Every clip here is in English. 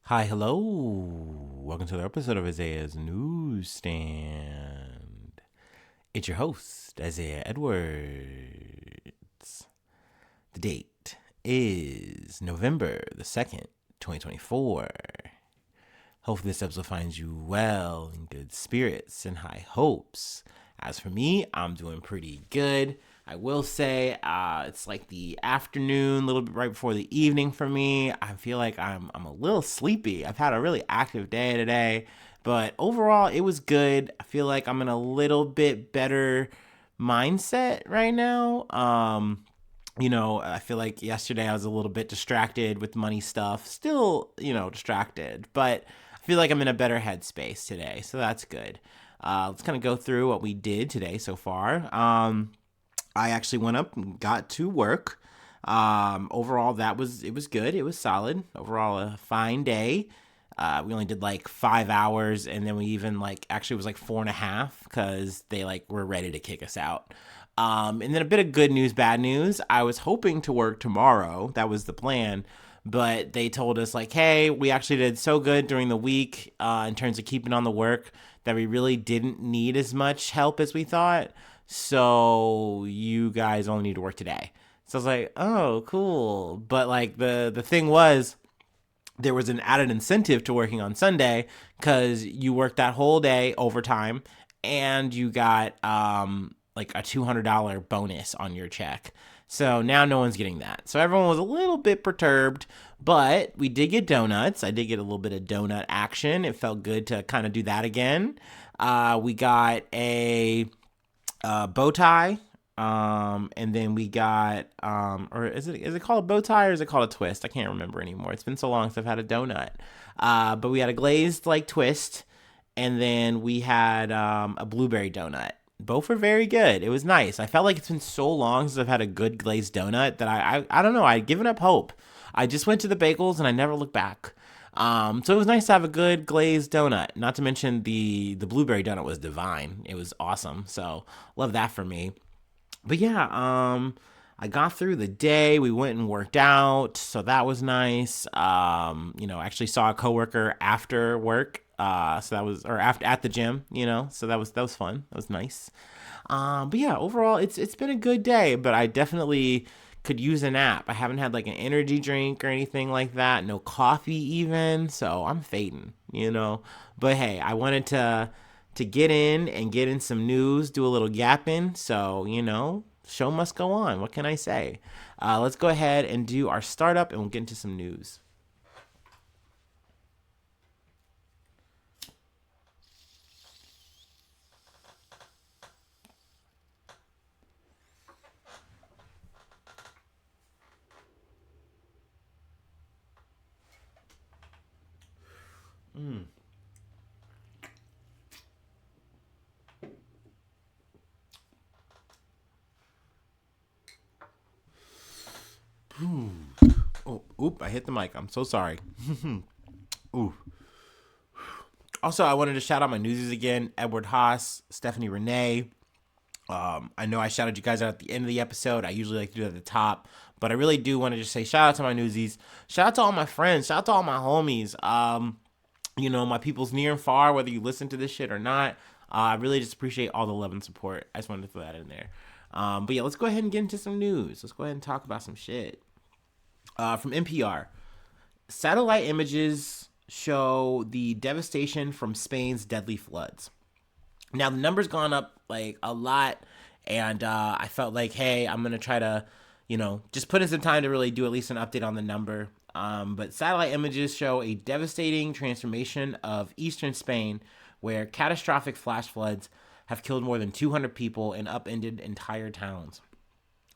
Hi, hello. Welcome to the episode of Isaiah's Newsstand. It's your host, Isaiah Edwards. The date is November the 2nd, 2024. Hopefully, this episode finds you well, in good spirits, and high hopes. As for me, I'm doing pretty good. I will say it's like the afternoon, a little bit right before the evening for me. I feel like I'm a little sleepy. I've had a really active day today, but overall, it was good. I feel like I'm in a little bit better mindset right now. I feel like yesterday I was a little bit distracted with money stuff. Still, distracted, but I feel like I'm in a better headspace today, so that's good. Let's kind of go through what we did today so far. I actually went up and got to work. Overall, it was good. It was solid. Overall, a fine day. We only did like 5 hours, and then we even actually it was like 4.5 because they were ready to kick us out. And then a bit of good news, bad news. I was hoping to work tomorrow. That was the plan. But they told us, hey, we actually did so good during the week in terms of keeping on the work that we really didn't need as much help as we thought. So you guys only need to work today. So I was like, oh, cool. But the thing was, there was an added incentive to working on Sunday because you worked that whole day overtime and you got like a $200 bonus on your check. So now no one's getting that. So everyone was a little bit perturbed, but we did get donuts. I did get a little bit of donut action. It felt good to kind of do that again. We got a bow tie. And then we got, or is it called a bow tie or is it called a twist? I can't remember anymore. It's been so long since I've had a donut. But we had a glazed twist, and then we had a blueberry donut. Both were very good. It was nice. I felt like it's been so long since I've had a good glazed donut that I don't know. I'd given up hope. I just went to the bagels and I never looked back. So it was nice to have a good glazed donut. Not to mention the blueberry donut was divine. It was awesome. So love that for me. But yeah, I got through the day. We went and worked out, so that was nice. Actually saw a coworker after work. So that was or after at the gym, so that was fun. That was nice. But yeah, overall it's been a good day, but I definitely could use a nap. I haven't had like an energy drink or anything like that. No coffee even, so I'm fading. But hey, I wanted to get in and get in some news, do a little gapping. So, show must go on. What can I say? Let's go ahead and do our startup and we'll get into some news. Oh, oop, I hit the mic. I'm so sorry. Ooh. Also, I wanted to shout out my newsies again: Edward Haas, Stephanie Renee. I know I shouted you guys out at the end of the episode. I usually like to do it at the top, but I really do want to just say shout out to my newsies. Shout out to all my friends. Shout out to all my homies. My people's near and far, whether you listen to this shit or not. I really just appreciate all the love and support. I just wanted to throw that in there. But yeah, let's go ahead and get into some news. Let's go ahead and talk about some shit. From NPR, satellite images show the devastation from Spain's deadly floods. Now the number's gone up a lot, and I felt like, hey, I'm gonna try to, just put in some time to really do at least an update on the number. But satellite images show a devastating transformation of eastern Spain, where catastrophic flash floods have killed more than 200 people and upended entire towns.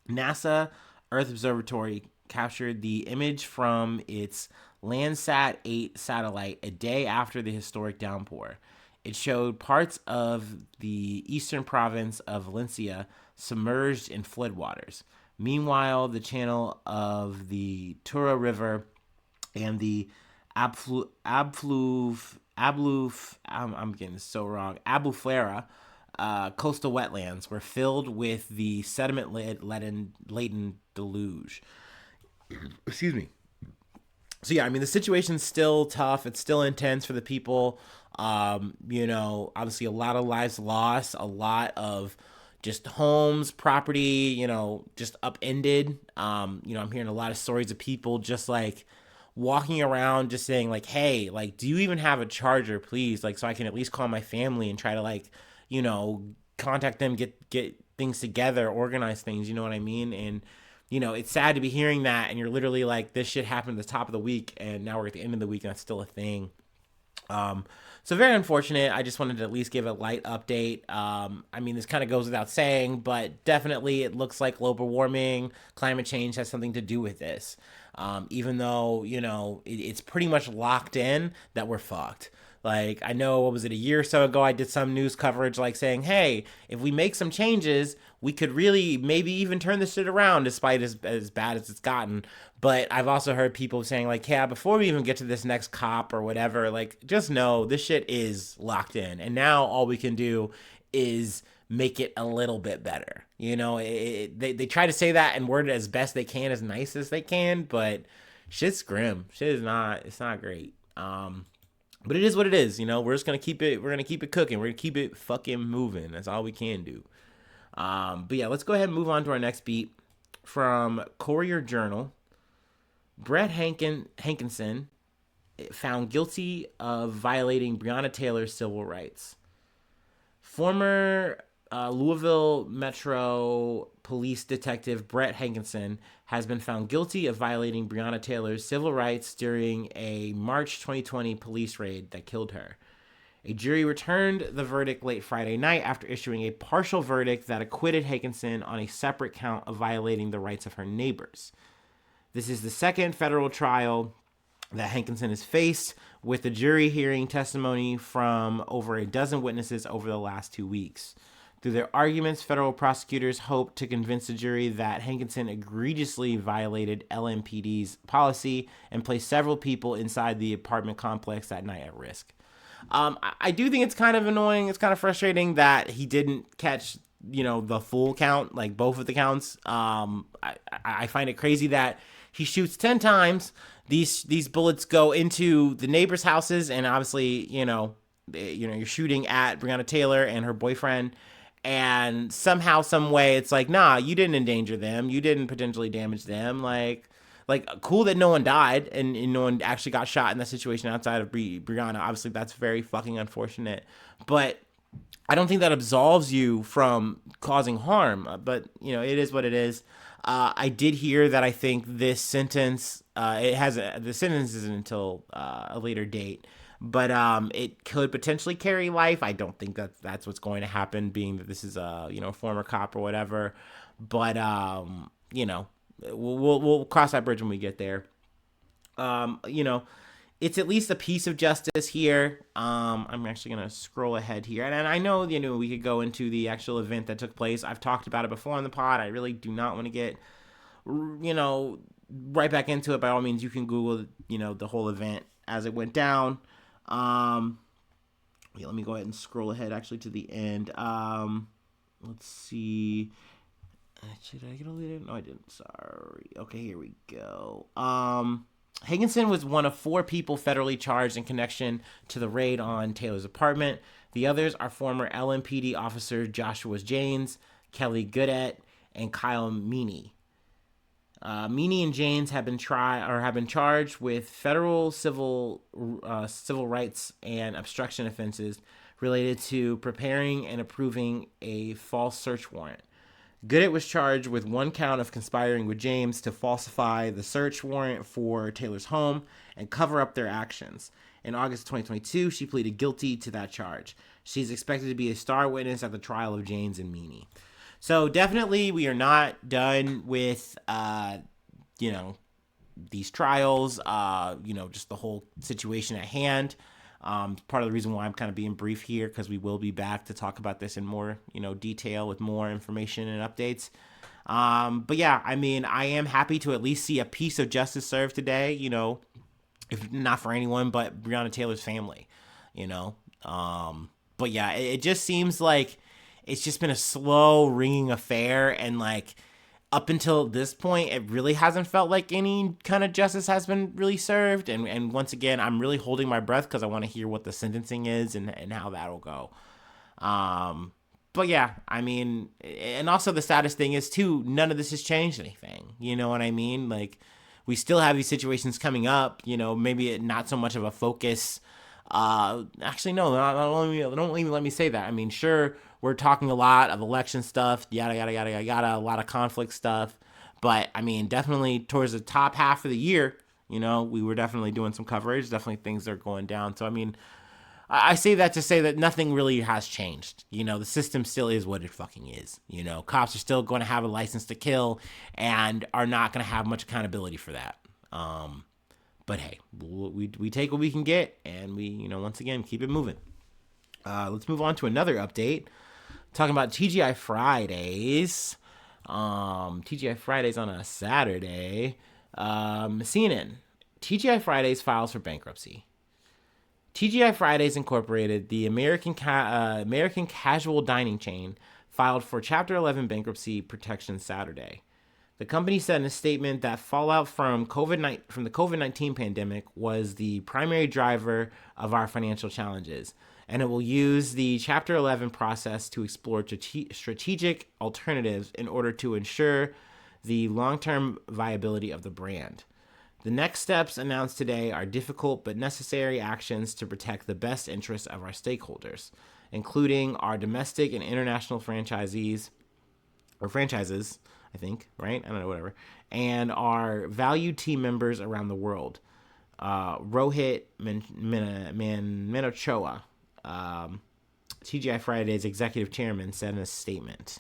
NASA Earth Observatory captured the image from its Landsat 8 satellite a day after the historic downpour. It showed parts of the eastern province of Valencia submerged in floodwaters. Meanwhile, the channel of the Tura River and the I'm getting this so wrong, Albufera coastal wetlands were filled with the sediment laden deluge. Excuse me. So yeah, I mean the situation's still tough. It's still intense for the people. Obviously a lot of lives lost, a lot of just homes, property, just upended. I'm hearing a lot of stories of people just like walking around just saying like, "Hey, like do you even have a charger, please? Like so I can at least call my family and try to like, you know, contact them, get things together, organize things, you know what I mean?" And it's sad to be hearing that, and you're literally like, this shit happened at the top of the week, and now we're at the end of the week, and that's still a thing. Um, so very unfortunate. I just wanted to at least give a light update. I mean, this kind of goes without saying, but definitely it looks like global warming, climate change has something to do with this. Even though, it's pretty much locked in that we're fucked. Like, I know, what was it, a year or so ago, I did some news coverage like saying, hey, if we make some changes, we could really maybe even turn this shit around despite as bad as it's gotten. But I've also heard people saying, like, yeah, before we even get to this next cop or whatever, like, just know this shit is locked in. And now all we can do is make it a little bit better. They try to say that and word it as best they can, as nice as they can, but shit's grim. Shit is not, it's not great. But it is what it is. We're just gonna keep it. We're gonna keep it cooking. We're gonna keep it fucking moving. That's all we can do. But yeah, let's go ahead and move on to our next beat from Courier Journal. Brett Hankinson found guilty of violating Breonna Taylor's civil rights. Former Louisville Metro Police Detective Brett Hankinson has been found guilty of violating Breonna Taylor's civil rights during a March 2020 police raid that killed her. A jury returned the verdict late Friday night after issuing a partial verdict that acquitted Hankinson on a separate count of violating the rights of her neighbors. This is the second federal trial that Hankinson has faced, with the jury hearing testimony from over a dozen witnesses over the last 2 weeks. Through their arguments, federal prosecutors hope to convince the jury that Hankinson egregiously violated LMPD's policy and placed several people inside the apartment complex that night at risk. I do think it's kind of annoying. It's kind of frustrating that he didn't catch, the full count, like both of the counts. I find it crazy that he shoots 10 times. These bullets go into the neighbors' houses, and obviously, you're shooting at Breonna Taylor and her boyfriend. And somehow, some way, it's like, nah, you didn't endanger them. You didn't potentially damage them. Like cool that no one died and no one actually got shot in that situation outside of Breonna. Obviously, that's very fucking unfortunate. But I don't think that absolves you from causing harm. But it is what it is. I did hear that I think this sentence, the sentence isn't until a later date, but it could potentially carry life. I don't think that's what's going to happen, being that this is a former cop or whatever. But we'll cross that bridge when we get there. It's at least a piece of justice here. I'm actually gonna scroll ahead here, and I know we could go into the actual event that took place. I've talked about it before on the pod. I really do not want to get right back into it. By all means, you can Google the whole event as it went down. Let me go ahead and scroll ahead actually to the end. Let's see. Should I get a lead? No, I didn't. Sorry. Okay, here we go. Hankinson was one of 4 people federally charged in connection to the raid on Taylor's apartment. The others are former LMPD officer Joshua Janes, Kelly Goodett, and Kyle Meany. Meany and Janes have been charged with federal civil rights and obstruction offenses related to preparing and approving a false search warrant. Goodett was charged with 1 count of conspiring with James to falsify the search warrant for Taylor's home and cover up their actions. In August 2022, she pleaded guilty to that charge. She's expected to be a star witness at the trial of James and Meany. So definitely we are not done with, these trials, just the whole situation at hand. Part of the reason why I'm kind of being brief here, because we will be back to talk about this in more, detail with more information and updates. But yeah, I mean, I am happy to at least see a piece of justice served today, if not for anyone but Breonna Taylor's family, But yeah, it just seems like it's just been a slow ringing affair, and like, up until this point, it really hasn't felt like any kind of justice has been really served. And once again, I'm really holding my breath because I want to hear what the sentencing is and how that'll go. But yeah, I mean, and also the saddest thing is too, none of this has changed anything. You know what I mean? Like, we still have these situations coming up, maybe not so much of a focus. Actually, no, don't even let me say that. I mean, sure, we're talking a lot of election stuff, yada, yada, yada, yada, yada, a lot of conflict stuff. But I mean, definitely towards the top half of the year, we were definitely doing some coverage, definitely things are going down. So, I mean, I say that to say that nothing really has changed. The system still is what it fucking is. Cops are still going to have a license to kill and are not going to have much accountability for that. But hey, we take what we can get, and we, once again, keep it moving. Let's move on to another update. Talking about TGI Fridays. TGI Fridays on a Saturday. CNN. TGI Fridays files for bankruptcy. TGI Fridays Incorporated, the American casual dining chain, filed for Chapter 11 bankruptcy protection Saturday. The company said in a statement that fallout from the COVID-19 pandemic was the primary driver of our financial challenges, and it will use the Chapter 11 process to explore strategic alternatives in order to ensure the long-term viability of the brand. The next steps announced today are difficult but necessary actions to protect the best interests of our stakeholders, including our domestic and international franchises, I think, right? I don't know, whatever. And our valued team members around the world. Rohit Minochoa, TGI Friday's executive chairman, said in a statement.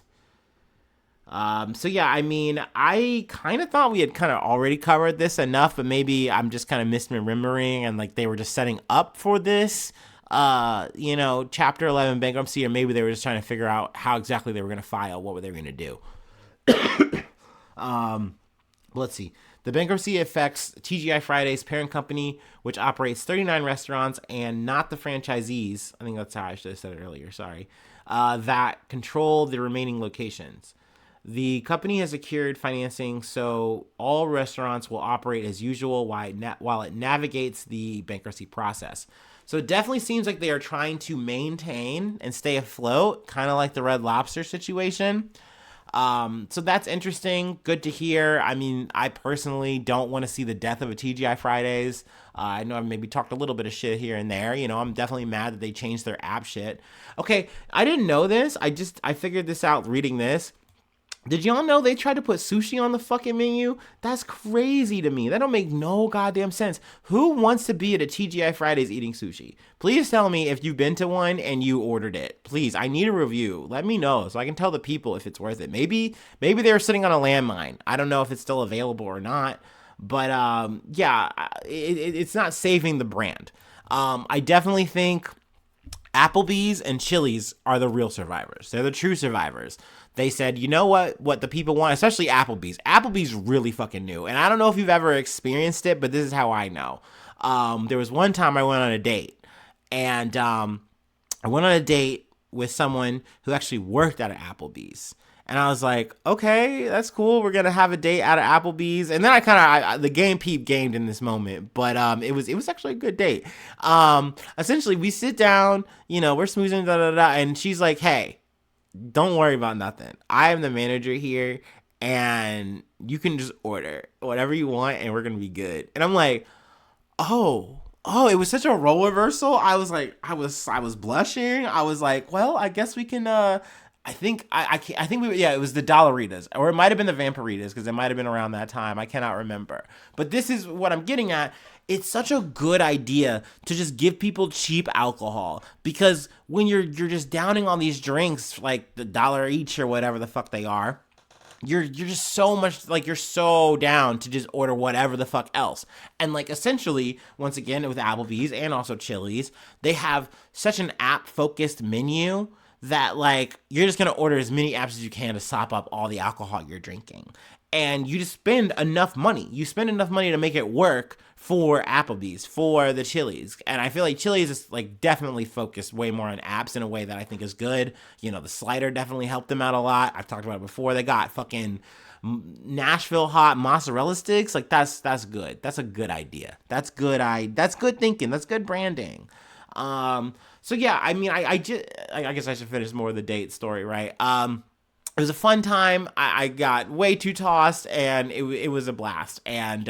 So yeah, I mean, I kind of thought we had kind of already covered this enough, but maybe I'm just kind of misremembering and like they were just setting up for this, Chapter 11 bankruptcy, or maybe they were just trying to figure out how exactly they were going to file, what were they going to do. Let's see. The bankruptcy affects TGI Fridays parent company, which operates 39 restaurants, and not the franchisees. I think that's how I should have said it earlier. Sorry. That control the remaining locations. The company has secured financing, so all restaurants will operate as usual while it navigates the bankruptcy process. So it definitely seems like they are trying to maintain and stay afloat, kind of like the Red Lobster situation. So that's interesting. Good to hear. I mean, I personally don't want to see the death of a TGI Fridays. I know I've maybe talked a little bit of shit here and there. I'm definitely mad that they changed their app shit. Okay, I didn't know this. I figured this out reading this. Did y'all know they tried to put sushi on the fucking menu? That's crazy to me. That don't make no goddamn sense. Who wants to be at a TGI Fridays eating sushi? Please tell me if you've been to one and you ordered it. Please, I need a review. Let me know so I can tell the people if it's worth it. Maybe they were sitting on a landmine. I don't know if it's still available or not. But yeah, it's not saving the brand. I definitely think Applebee's and Chili's are the real survivors. They're the true survivors. They said, you know what the people want, especially Applebee's. Applebee's really fucking new. And I don't know if you've ever experienced it, but this is how I know. There was one time I went on a date. And I went on a date with someone who actually worked at an Applebee's. And I was like, okay, that's cool. We're going to have a date at an Applebee's. And then the game peep gamed in this moment. But it was actually a good date. Essentially, we sit down, we're smoozing, and she's like, hey, don't worry about nothing. I am the manager here, and you can just order whatever you want, and we're going to be good. And I'm like, oh, it was such a role reversal. I was like, I was blushing. I was like, well, I guess we can, it was the Dollaritas, or it might have been the Vampiritas, because it might have been around that time. I cannot remember. But this is what I'm getting at. It's such a good idea to just give people cheap alcohol, because when you're just downing on these drinks like the $1 each or whatever the fuck they are, you're just so much, like, you're so down to just order whatever the fuck else. And like, essentially, once again, with Applebee's and also Chili's, they have such an app focused menu that like you're just gonna order as many apps as you can to sop up all the alcohol you're drinking. And you just spend enough money. You spend enough money to make it work for Applebee's, for the Chili's. And I feel like Chili's is like definitely focused way more on apps in a way that I think is good. The slider definitely helped them out a lot. I've talked about it before. They got fucking Nashville hot mozzarella sticks, like that's good. That's a good idea. That's good. That's good thinking. That's good branding. So yeah, I mean, I guess I should finish more of the date story, right? It was a fun time. I got way too tossed, and it was a blast. And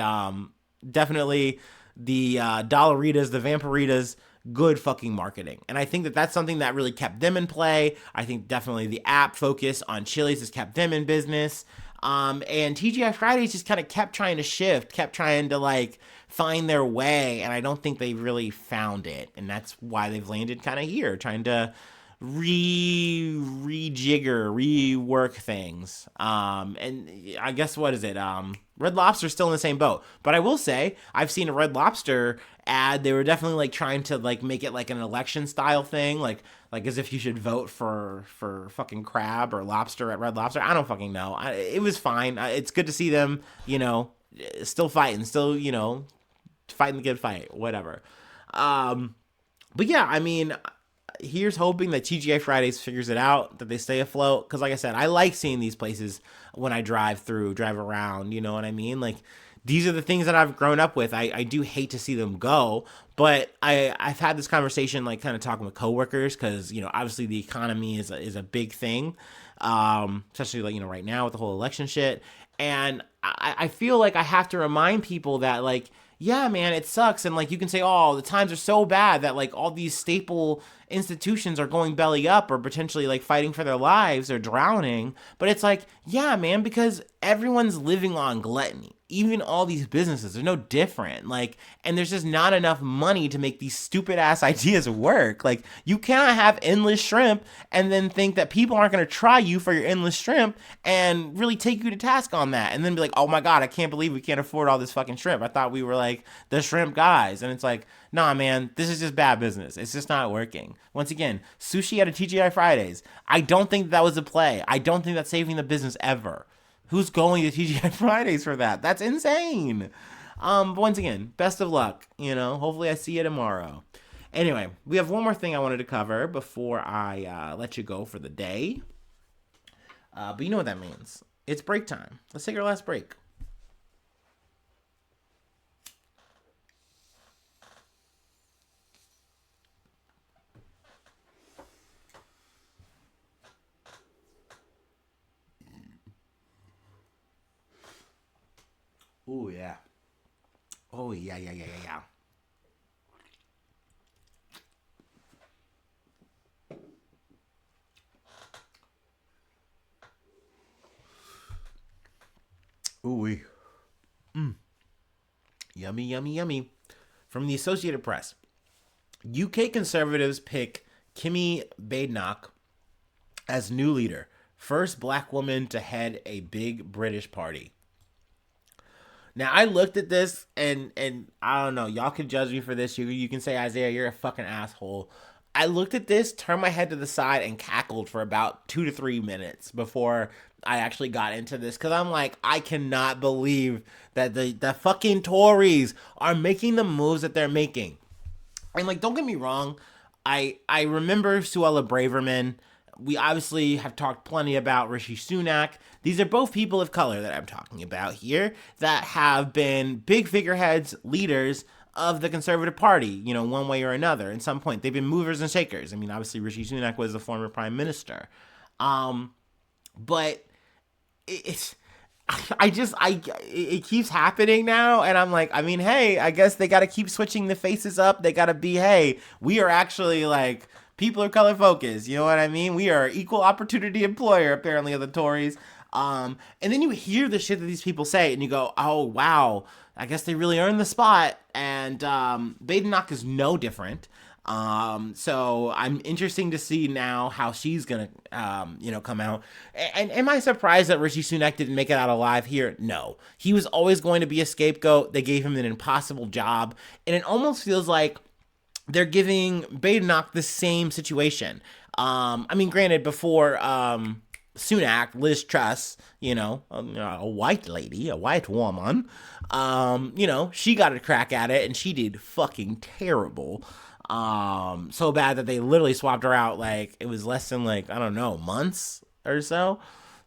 definitely the Dollaritas, the Vampiritas, good fucking marketing. And I think that that's something that really kept them in play. I think definitely the app focus on Chili's has kept them in business. And TGI Fridays just kind of kept trying to shift, kept trying to like find their way. And I don't think they really found it. And that's why they've landed kind of here, trying to rejigger, rework things. And I guess what is it? Red Lobster's still in the same boat. But I will say, I've seen a Red Lobster ad. They were definitely like trying to like make it like an election style thing, like as if you should vote for fucking crab or lobster at Red Lobster. I don't fucking know. It was fine. It's good to see them, still fighting, still fighting the good fight, whatever. But yeah, I mean, here's hoping that TGI Fridays figures it out, that they stay afloat. Because like I said, I like seeing these places when I drive around, you know what I mean? Like, these are the things that I've grown up with. I do hate to see them go, but I've had this conversation, like kind of talking with coworkers, because, obviously the economy is a big thing, especially like, right now with the whole election shit. And I feel like I have to remind people that, like, yeah, man, it sucks. And like, you can say, oh, the times are so bad that like all these staple institutions are going belly up or potentially like fighting for their lives or drowning. But it's like, yeah, man, because everyone's living on gluttony. Even all these businesses are no different. Like, and there's just not enough money to make these stupid ass ideas work. Like, you cannot have endless shrimp and then think that people aren't going to try you for your endless shrimp and really take you to task on that. And then be like, oh my God, I can't believe we can't afford all this fucking shrimp. I thought we were like the shrimp guys. And it's like, nah, man, this is just bad business. It's just not working. Once again, sushi at a TGI Fridays. I don't think that was a play. I don't think that's saving the business ever. Who's going to TGI Fridays for that? That's insane. But once again, best of luck. Hopefully I see you tomorrow. Anyway, we have one more thing I wanted to cover before I let you go for the day. But you know what that means. It's break time. Let's take our last break. Oh, yeah. Oh, yeah. Ooh, yummy, yummy, yummy. From the Associated Press, UK Conservatives pick Kimi Badenoch as new leader, first black woman to head a big British party. Now, I looked at this, and I don't know, y'all can judge me for this. You can say, Isaiah, you're a fucking asshole. I looked at this, turned my head to the side, and cackled for about 2 to 3 minutes before I actually got into this. Because I'm like, I cannot believe that the fucking Tories are making the moves that they're making. And, like, don't get me wrong, I remember Suella Braverman. We obviously have talked plenty about Rishi Sunak. These are both people of color that I'm talking about here that have been big figureheads, leaders of the Conservative Party, one way or another. At some point, they've been movers and shakers. I mean, obviously, Rishi Sunak was the former prime minister. But it keeps happening now, and I'm like, I mean, hey, I guess they got to keep switching the faces up. They got to be, hey, we are actually like people of color focused. You know what I mean? We are equal opportunity employer, apparently, of the Tories. And then you hear the shit that these people say, and you go, oh, wow, I guess they really earned the spot. And Badenoch is no different. So I'm interesting to see now how she's gonna, come out. And am I surprised that Rishi Sunak didn't make it out alive here? No. He was always going to be a scapegoat. They gave him an impossible job. And it almost feels like they're giving Badenoch the same situation. I mean, granted, before Sunak, Liz Truss, a white lady, a white woman, she got a crack at it and she did fucking terrible. So bad that they literally swapped her out like it was less than like, I don't know, months or so.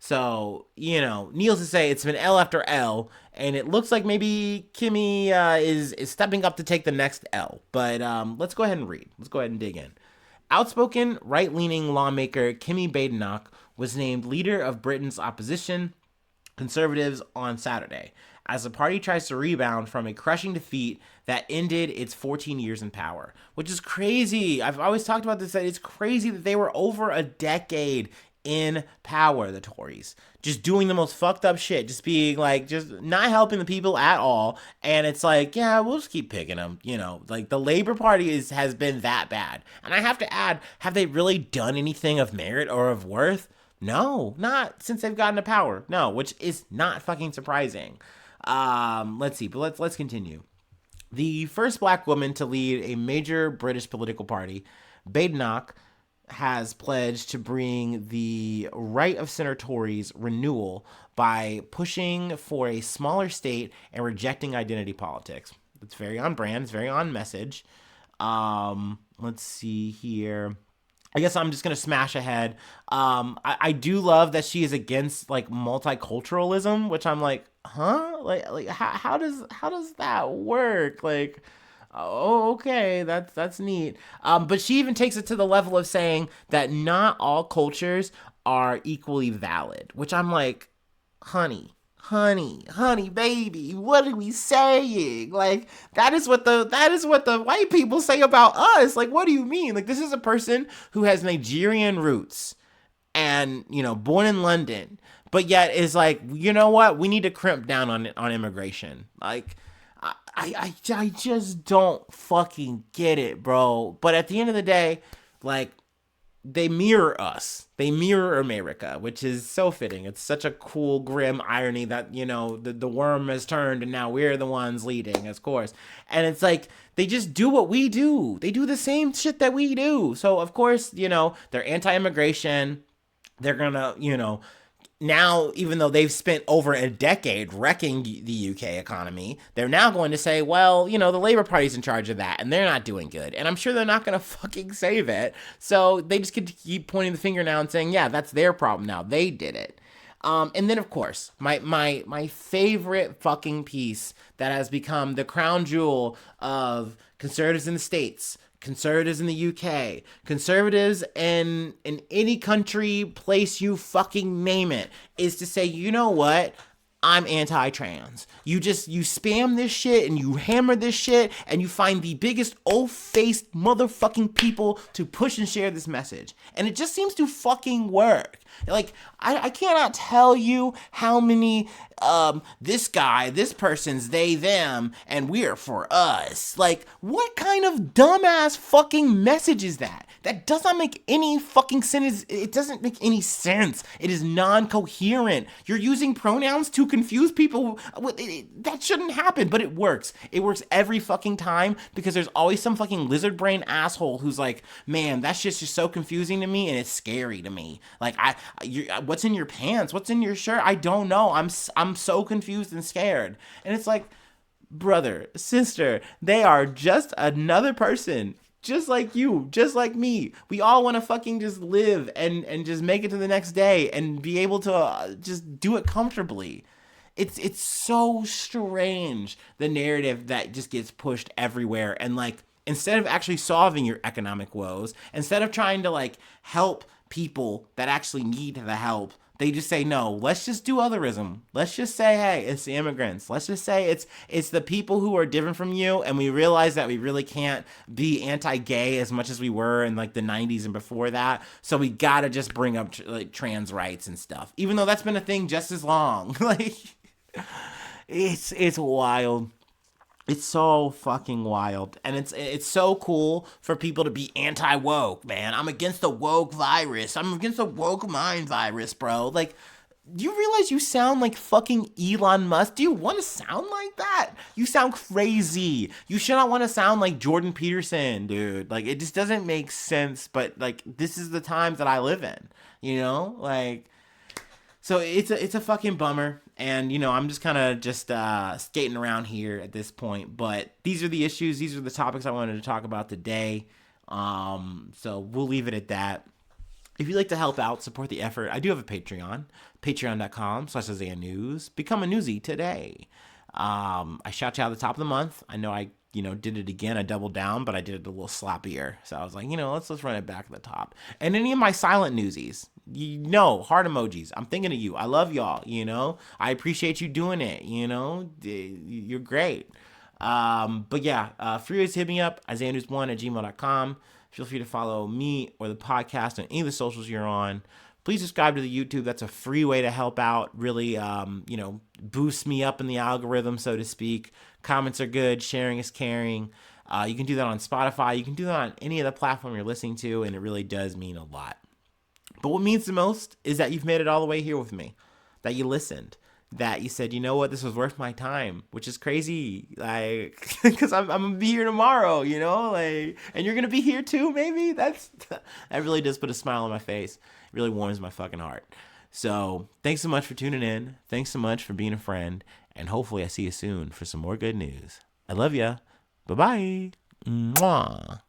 So, needless to say, it's been L after L, and it looks like maybe Kimmy is stepping up to take the next L. But let's go ahead and read. Let's go ahead and dig in. Outspoken right-leaning lawmaker Kimmy Badenoch was named leader of Britain's opposition Conservatives on Saturday, as the party tries to rebound from a crushing defeat that ended its 14 years in power, which is crazy. I've always talked about this, that it's crazy that they were over a decade in power, the Tories, just doing the most fucked up shit, just being like, just not helping the people at all. And it's like, yeah, we'll just keep picking them. Like the Labor Party has been that bad. And I have to add, have they really done anything of merit or of worth? No, not since they've gotten to power. No, which is not fucking surprising. Let's see, but let's continue. The first black woman to lead a major British political party, Badenoch has pledged to bring the right of center Tories renewal by pushing for a smaller state and rejecting identity politics. It's very on brand. It's very on message. Let's see here. I guess I'm just gonna smash ahead. I do love that she is against like multiculturalism, which I'm like, huh? Like how does that work? Like, oh, okay, that's neat. But she even takes it to the level of saying that not all cultures are equally valid, which I'm like, honey, baby, what are we saying? Like, that is what the white people say about us. Like, what do you mean? Like, this is a person who has Nigerian roots and, born in London, but yet is like, you know what? We need to crimp down on immigration. Like, I just don't fucking get it, bro. But at the end of the day, like, they mirror us. They mirror America, which is so fitting. It's such a cool, grim irony that, the worm has turned and now we're the ones leading, of course. And it's like, they just do what we do. They do the same shit that we do. So, of course, they're anti-immigration. They're gonna, now, even though they've spent over a decade wrecking the UK economy, they're now going to say, well, the Labour Party's in charge of that, and they're not doing good. And I'm sure they're not going to fucking save it. So they just get to keep pointing the finger now and saying, yeah, that's their problem now. They did it. And then, of course, my favorite fucking piece that has become the crown jewel of conservatives in the States, conservatives in the UK, conservatives in any country, place, you fucking name it, is to say, you know what? I'm anti-trans. You spam this shit and you hammer this shit and you find the biggest old-faced motherfucking people to push and share this message. And it just seems to fucking work. Like, I cannot tell you how many, this guy, this person's they, them, and we're for us. Like, what kind of dumbass fucking message is that? That does not make any fucking sense. It doesn't make any sense. It is non-coherent. You're using pronouns to confuse people. That shouldn't happen, but it works. It works every fucking time because there's always some fucking lizard brain asshole who's like, man, that shit's just so confusing to me and it's scary to me. Like, what's in your pants? What's in your shirt? I don't know. I'm so confused and scared. And it's like, brother, sister, they are just another person. Just like you, just like me. We all want to fucking just live and just make it to the next day and be able to just do it comfortably. It's so strange, the narrative that just gets pushed everywhere. And like, instead of actually solving your economic woes, instead of trying to like help people that actually need the help, they just say, no, let's just do otherism. Let's just say, hey, it's the immigrants. Let's just say it's the people who are different from you. And we realize that we really can't be anti-gay as much as we were in like the 90s and before that. So we got to just bring up like trans rights and stuff, even though that's been a thing just as long. Like, it's wild. It's so fucking wild. And it's so cool for people to be anti-woke, man. I'm against the woke virus. I'm against the woke mind virus, bro. Like, do you realize you sound like fucking Elon Musk? Do you want to sound like that? You sound crazy. You should not want to sound like Jordan Peterson, dude. Like, it just doesn't make sense, but like, this is the times that I live in, Like, so it's a fucking bummer. And, I'm just kind of just skating around here at this point. But these are the issues. These are the topics I wanted to talk about today. So we'll leave it at that. If you'd like to help out, support the effort, I do have a Patreon, patreon.com/Isaiah News. Become a newsie today. I shout you out at the top of the month. I know I, did it again. I doubled down, but I did it a little sloppier. So I was like, let's run it back at the top. And any of my silent newsies, heart emojis. I'm thinking of you. I love y'all, I appreciate you doing it, You're great. But yeah, free ways to hit me up, IsaiahNews1@gmail.com. Feel free to follow me or the podcast on any of the socials you're on. Please subscribe to the YouTube. That's a free way to help out. Really, boost me up in the algorithm, so to speak. Comments are good. Sharing is caring. You can do that on Spotify. You can do that on any other platform you're listening to, and it really does mean a lot. But what means the most is that you've made it all the way here with me, that you listened, that you said, you know what, this was worth my time, which is crazy, like, because I'm gonna be here tomorrow, and you're gonna be here too, maybe. That really does put a smile on my face. It really warms my fucking heart. So thanks so much for tuning in. Thanks so much for being a friend, and hopefully I see you soon for some more good news. I love ya. Bye-bye. Mwah.